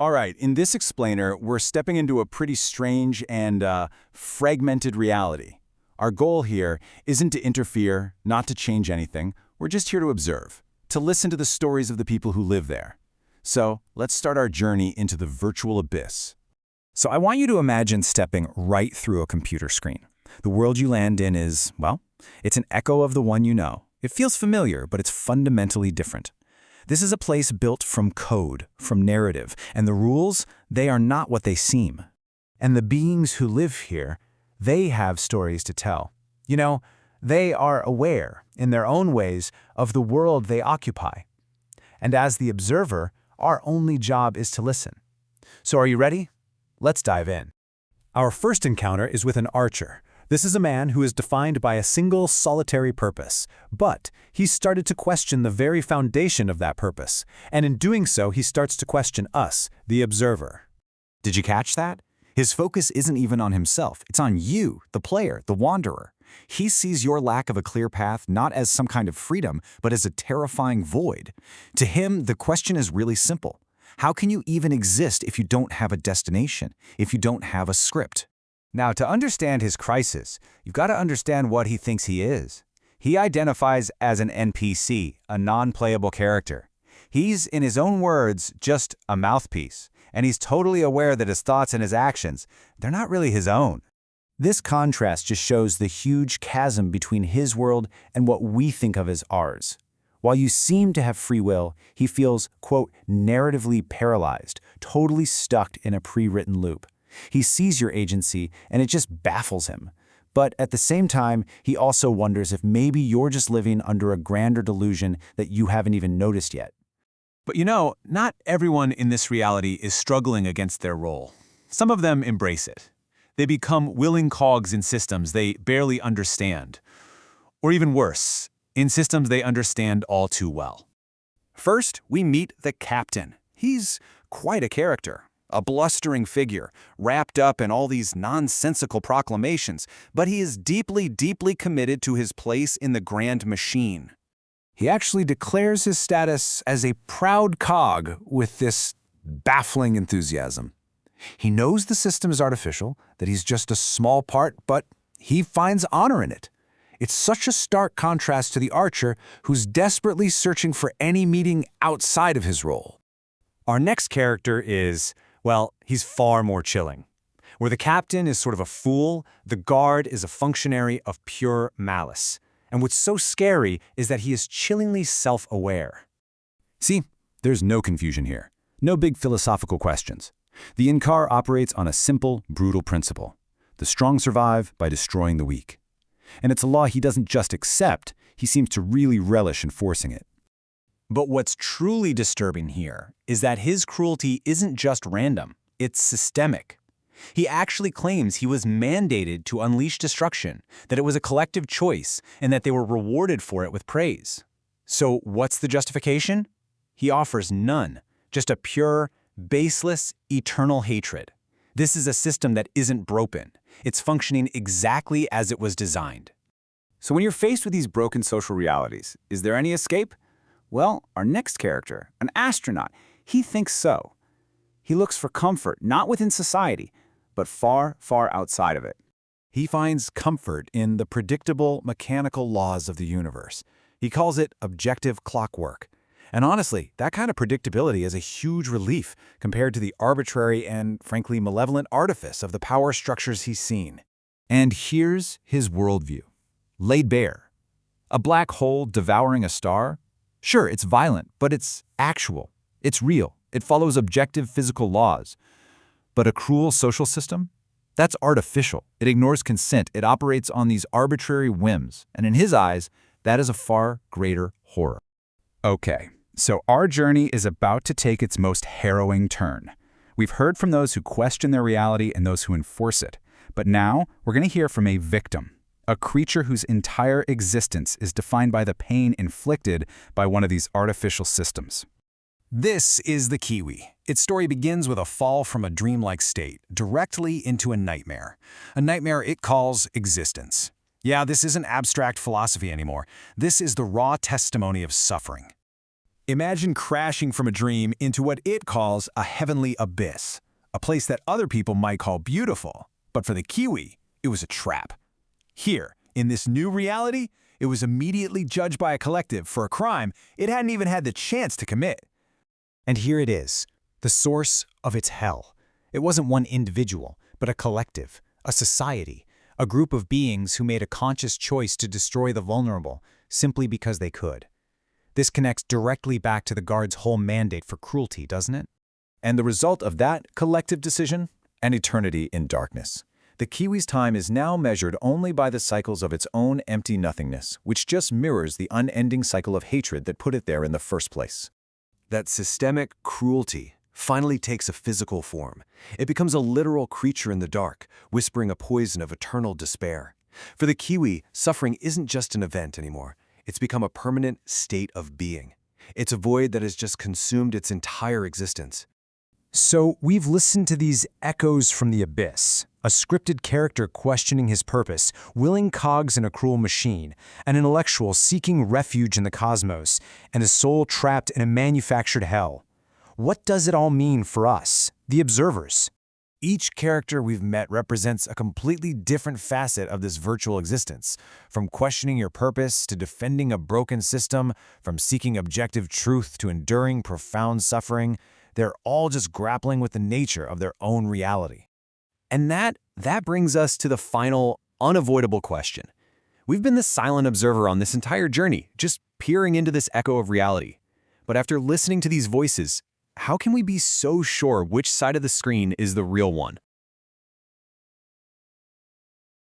All right, in this explainer, we're stepping into a pretty strange and fragmented reality. Our goal here isn't to interfere, not to change anything. We're just here to observe, to listen to the stories of the people who live there. So let's start our journey into the virtual abyss. So I want you to imagine stepping right through a computer screen. The world you land in is, well, it's an echo of the one you know. It feels familiar, but it's fundamentally different. This is a place built from code, from narrative, and the rules, they are not what they seem. And the beings who live here, they have stories to tell. You know, they are aware, in their own ways, of the world they occupy. And as the observer, our only job is to listen. So are you ready? Let's dive in. Our first encounter is with an archer. This is a man who is defined by a single solitary purpose, but he's started to question the very foundation of that purpose, and in doing so he starts to question us, the observer. Did you catch that? His focus isn't even on himself, it's on you, the player, the wanderer. He sees your lack of a clear path not as some kind of freedom, but as a terrifying void. To him, the question is really simple. How can you even exist if you don't have a destination, if you don't have a script? Now, to understand his crisis, you've got to understand what he thinks he is. He identifies as an NPC, a non-playable character. He's, in his own words, just a mouthpiece, and he's totally aware that his thoughts and his actions, they're not really his own. This contrast just shows the huge chasm between his world and what we think of as ours. While you seem to have free will, he feels, quote, narratively paralyzed, totally stuck in a pre-written loop. He sees your agency, and it just baffles him. But at the same time, he also wonders if maybe you're just living under a grander delusion that you haven't even noticed yet. But you know, not everyone in this reality is struggling against their role. Some of them embrace it. They become willing cogs in systems they barely understand. Or even worse, in systems they understand all too well. First, we meet the captain. He's quite a character. A blustering figure, wrapped up in all these nonsensical proclamations, but he is deeply, deeply committed to his place in the grand machine. He actually declares his status as a proud cog with this baffling enthusiasm. He knows the system is artificial, that he's just a small part, but he finds honor in it. It's such a stark contrast to the archer who's desperately searching for any meaning outside of his role. Our next character is, well, he's far more chilling. Where the captain is sort of a fool, the guard is a functionary of pure malice. And what's so scary is that he is chillingly self-aware. See, there's no confusion here. No big philosophical questions. The Inkar operates on a simple, brutal principle. The strong survive by destroying the weak. And it's a law he doesn't just accept, he seems to really relish enforcing it. But what's truly disturbing here is that his cruelty isn't just random, it's systemic. He actually claims he was mandated to unleash destruction, that it was a collective choice, and that they were rewarded for it with praise. So what's the justification? He offers none, just a pure, baseless, eternal hatred. This is a system that isn't broken. It's functioning exactly as it was designed. So when you're faced with these broken social realities, is there any escape? Well, our next character, an astronaut, he thinks so. He looks for comfort, not within society, but far, far outside of it. He finds comfort in the predictable, mechanical laws of the universe. He calls it objective clockwork. And honestly, that kind of predictability is a huge relief compared to the arbitrary and, frankly, malevolent artifice of the power structures he's seen. And here's his worldview. Laid bare. A black hole devouring a star? Sure, it's violent, but it's actual. It's real. It follows objective physical laws. But a cruel social system? That's artificial. It ignores consent. It operates on these arbitrary whims. And in his eyes, that is a far greater horror. Okay, so our journey is about to take its most harrowing turn. We've heard from those who question their reality and those who enforce it. But now, we're going to hear from a victim. A creature whose entire existence is defined by the pain inflicted by one of these artificial systems. This is the Kiwi. Its story begins with a fall from a dreamlike state directly into a nightmare it calls existence. Yeah, this isn't abstract philosophy anymore. This is the raw testimony of suffering. Imagine crashing from a dream into what it calls a heavenly abyss, a place that other people might call beautiful. But for the Kiwi, it was a trap. Here, in this new reality, it was immediately judged by a collective for a crime it hadn't even had the chance to commit. And here it is, the source of its hell. It wasn't one individual, but a collective, a society, a group of beings who made a conscious choice to destroy the vulnerable simply because they could. This connects directly back to the guard's whole mandate for cruelty, doesn't it? And the result of that collective decision? An eternity in darkness. The Kiwi's time is now measured only by the cycles of its own empty nothingness, which just mirrors the unending cycle of hatred that put it there in the first place. That systemic cruelty finally takes a physical form. It becomes a literal creature in the dark, whispering a poison of eternal despair. For the Kiwi, suffering isn't just an event anymore. It's become a permanent state of being. It's a void that has just consumed its entire existence. So we've listened to these echoes from the abyss, a scripted character questioning his purpose, willing cogs in a cruel machine, an intellectual seeking refuge in the cosmos, and a soul trapped in a manufactured hell. What does it all mean for us, the observers? Each character we've met represents a completely different facet of this virtual existence, from questioning your purpose to defending a broken system, from seeking objective truth to enduring profound suffering. They're all just grappling with the nature of their own reality. And that brings us to the final, unavoidable question. We've been the silent observer on this entire journey, just peering into this echo of reality. But after listening to these voices, how can we be so sure which side of the screen is the real one?